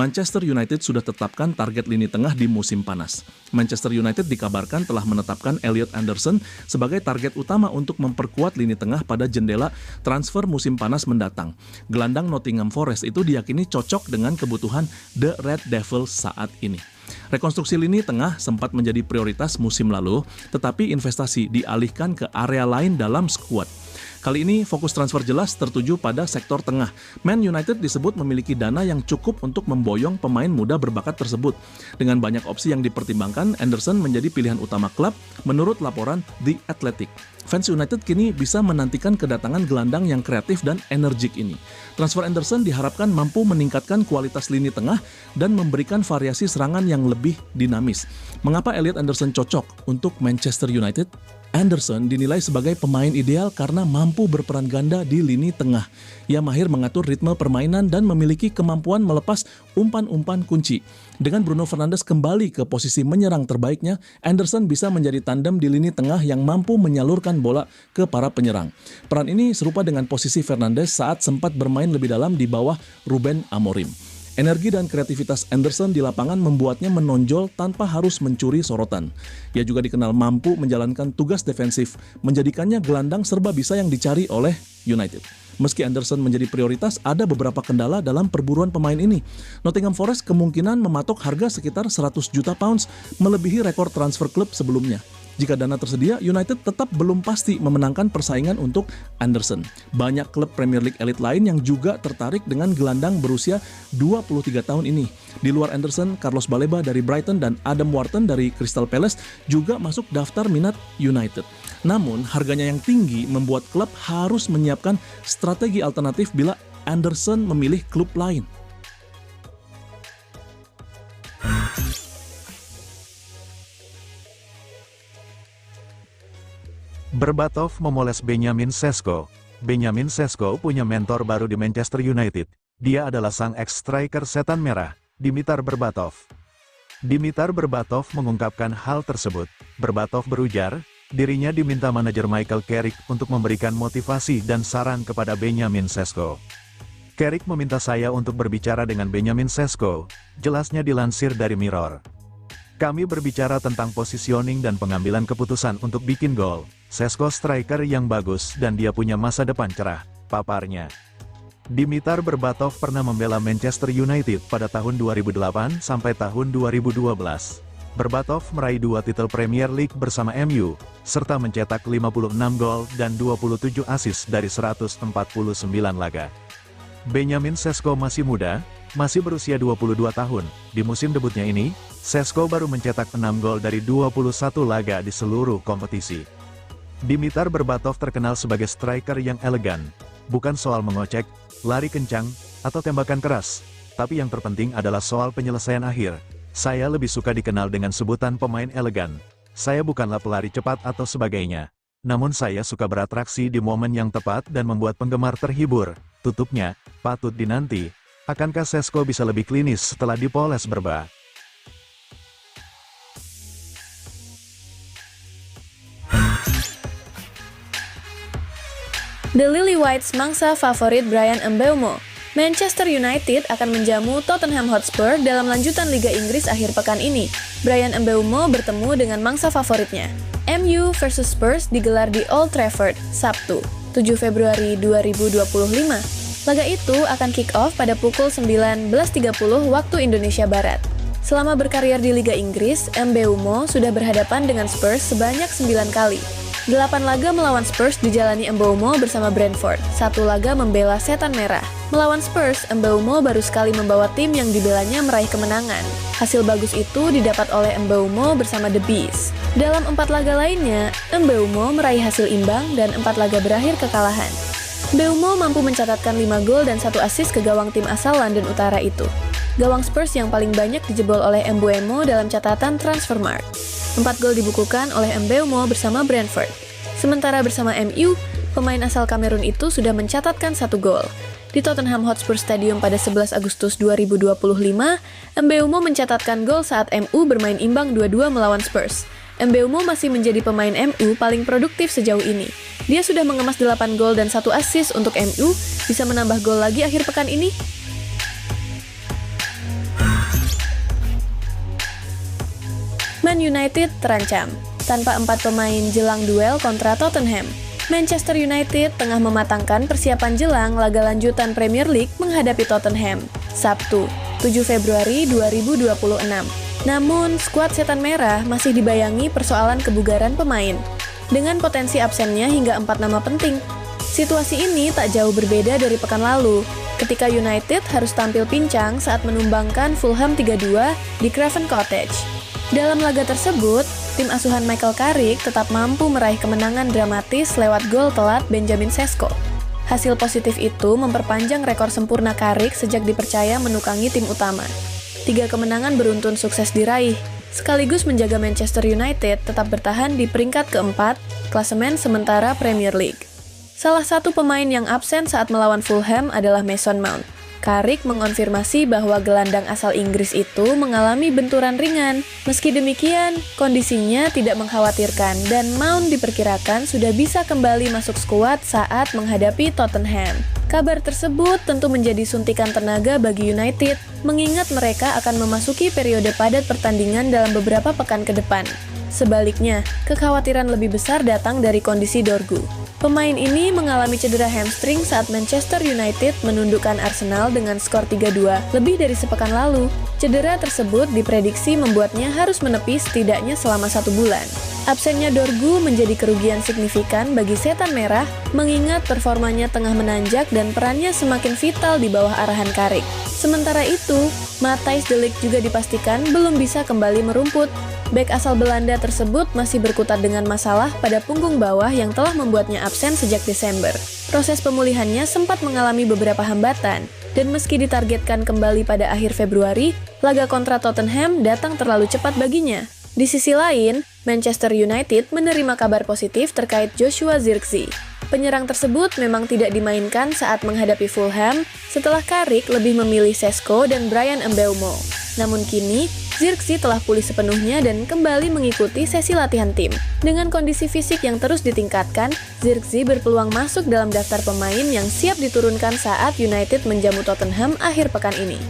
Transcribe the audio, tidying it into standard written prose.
Manchester United sudah tetapkan target lini tengah di musim panas. Manchester United dikabarkan telah menetapkan Elliot Anderson sebagai target utama untuk memperkuat lini tengah pada jendela transfer musim panas mendatang. Gelandang Nottingham Forest itu diyakini cocok dengan kebutuhan The Red Devils saat ini. Rekonstruksi lini tengah sempat menjadi prioritas musim lalu, tetapi investasi dialihkan ke area lain dalam skuad. Kali ini fokus transfer jelas tertuju pada sektor tengah. Man United disebut memiliki dana yang cukup untuk memboyong pemain muda berbakat tersebut. Dengan banyak opsi yang dipertimbangkan, Anderson menjadi pilihan utama klub menurut laporan The Athletic. Fans United kini bisa menantikan kedatangan gelandang yang kreatif dan energik ini. Transfer Anderson diharapkan mampu meningkatkan kualitas lini tengah dan memberikan variasi serangan yang lebih dinamis. Mengapa Elliot Anderson cocok untuk Manchester United? Anderson dinilai sebagai pemain ideal karena mampu berperan ganda di lini tengah. Ia mahir mengatur ritme permainan dan memiliki kemampuan melepas umpan-umpan kunci. Dengan Bruno Fernandes kembali ke posisi menyerang terbaiknya, Anderson bisa menjadi tandem di lini tengah yang mampu menyalurkan bola ke para penyerang. Peran ini serupa dengan posisi Fernandes saat sempat bermain lebih dalam di bawah Ruben Amorim. Energi dan kreativitas Anderson di lapangan membuatnya menonjol tanpa harus mencuri sorotan. Ia juga dikenal mampu menjalankan tugas defensif, menjadikannya gelandang serba bisa yang dicari oleh United. Meski Anderson menjadi prioritas, ada beberapa kendala dalam perburuan pemain ini. Nottingham Forest kemungkinan mematok harga sekitar 100 juta pounds, melebihi rekor transfer klub sebelumnya. Jika dana tersedia, United tetap belum pasti memenangkan persaingan untuk Anderson. Banyak klub Premier League elit lain yang juga tertarik dengan gelandang berusia 23 tahun ini. Di luar Anderson, Carlos Baleba dari Brighton dan Adam Wharton dari Crystal Palace juga masuk daftar minat United. Namun, harganya yang tinggi membuat klub harus menyiapkan strategi alternatif bila Anderson memilih klub lain. Berbatov memoles Benjamin Sesko. Benjamin Sesko punya mentor baru di Manchester United. Dia adalah sang ex-striker setan merah, Dimitar Berbatov. Dimitar Berbatov mengungkapkan hal tersebut. Berbatov berujar, dirinya diminta manajer Michael Carrick untuk memberikan motivasi dan saran kepada Benjamin Sesko. Carrick meminta saya untuk berbicara dengan Benjamin Sesko, jelasnya dilansir dari Mirror. Kami berbicara tentang positioning dan pengambilan keputusan untuk bikin gol. Sesko striker yang bagus dan dia punya masa depan cerah, paparnya. Dimitar Berbatov pernah membela Manchester United pada tahun 2008 sampai tahun 2012. Berbatov meraih 2 titel Premier League bersama MU, serta mencetak 56 gol dan 27 assist dari 149 laga. Benjamin Sesko masih muda, masih berusia 22 tahun. Di musim debutnya ini, Sesko baru mencetak 6 gol dari 21 laga di seluruh kompetisi. Dimitar Berbatov terkenal sebagai striker yang elegan. Bukan soal mengocek, lari kencang, atau tembakan keras, tapi yang terpenting adalah soal penyelesaian akhir. Saya lebih suka dikenal dengan sebutan pemain elegan. Saya bukanlah pelari cepat atau sebagainya. Namun saya suka beratraksi di momen yang tepat dan membuat penggemar terhibur. Tutupnya, patut dinanti. Akankah Sesko bisa lebih klinis setelah dipoles Berba? The Lily-Whites mangsa favorit Bryan Mbeumo. Manchester United akan menjamu Tottenham Hotspur dalam lanjutan Liga Inggris akhir pekan ini. Bryan Mbeumo bertemu dengan mangsa favoritnya. MU vs Spurs digelar di Old Trafford, Sabtu, 7 Februari 2025. Laga itu akan kick-off pada pukul 19.30 waktu Indonesia Barat. Selama berkarir di Liga Inggris, Mbeumo sudah berhadapan dengan Spurs sebanyak 9 kali. 8 laga melawan Spurs dijalani Mbeumo bersama Brentford, 1 laga membela Setan Merah. Melawan Spurs, Mbeumo baru sekali membawa tim yang dibelanya meraih kemenangan. Hasil bagus itu didapat oleh Mbeumo bersama The Bees. Dalam 4 laga lainnya, Mbeumo meraih hasil imbang dan 4 laga berakhir kekalahan. Mbeumo mampu mencatatkan 5 gol dan 1 assist ke gawang tim asal London Utara itu. Gawang Spurs yang paling banyak dijebol oleh Mbeumo dalam catatan Transfermarkt. 4 gol dibukukan oleh Mbeumo bersama Brentford. Sementara bersama MU, pemain asal Kamerun itu sudah mencatatkan 1 gol. Di Tottenham Hotspur Stadium pada 11 Agustus 2025, Mbeumo mencatatkan gol saat MU bermain imbang 2-2 melawan Spurs. Mbeumo masih menjadi pemain MU paling produktif sejauh ini. Dia sudah mengemas 8 gol dan 1 assist untuk MU, bisa menambah gol lagi akhir pekan ini? Man United terancam. Tanpa 4 pemain jelang duel kontra Tottenham, Manchester United tengah mematangkan persiapan jelang laga lanjutan Premier League menghadapi Tottenham, Sabtu, 7 Februari 2026. Namun, skuad Setan Merah masih dibayangi persoalan kebugaran pemain, dengan potensi absennya hingga 4 nama penting. Situasi ini tak jauh berbeda dari pekan lalu, ketika United harus tampil pincang saat menumbangkan Fulham 3-2 di Craven Cottage. Dalam laga tersebut, tim asuhan Michael Carrick tetap mampu meraih kemenangan dramatis lewat gol telat Benjamin Sesko. Hasil positif itu memperpanjang rekor sempurna Carrick sejak dipercaya menukangi tim utama. 3 kemenangan beruntun sukses diraih, sekaligus menjaga Manchester United tetap bertahan di peringkat keempat klasemen sementara Premier League. Salah satu pemain yang absen saat melawan Fulham adalah Mason Mount. Carrick mengonfirmasi bahwa gelandang asal Inggris itu mengalami benturan ringan. Meski demikian, kondisinya tidak mengkhawatirkan dan Mount diperkirakan sudah bisa kembali masuk skuad saat menghadapi Tottenham. Kabar tersebut tentu menjadi suntikan tenaga bagi United, mengingat mereka akan memasuki periode padat pertandingan dalam beberapa pekan ke depan. Sebaliknya, kekhawatiran lebih besar datang dari kondisi Dorgu. Pemain ini mengalami cedera hamstring saat Manchester United menundukkan Arsenal dengan skor 3-2 lebih dari sepekan lalu. Cedera tersebut diprediksi membuatnya harus menepi setidaknya selama 1 bulan. Absennya Dorgu menjadi kerugian signifikan bagi Setan Merah, mengingat performanya tengah menanjak dan perannya semakin vital di bawah arahan Carrick. Sementara itu, Matthijs de Ligt juga dipastikan belum bisa kembali merumput. Bek asal Belanda tersebut masih berkutat dengan masalah pada punggung bawah yang telah membuatnya absen sejak Desember. Proses pemulihannya sempat mengalami beberapa hambatan, dan meski ditargetkan kembali pada akhir Februari, laga kontra Tottenham datang terlalu cepat baginya. Di sisi lain, Manchester United menerima kabar positif terkait Joshua Zirkzee. Penyerang tersebut memang tidak dimainkan saat menghadapi Fulham setelah Carrick lebih memilih Sesko dan Bryan Mbeumo. Namun kini, Zirkzee telah pulih sepenuhnya dan kembali mengikuti sesi latihan tim. Dengan kondisi fisik yang terus ditingkatkan, Zirkzee berpeluang masuk dalam daftar pemain yang siap diturunkan saat United menjamu Tottenham akhir pekan ini.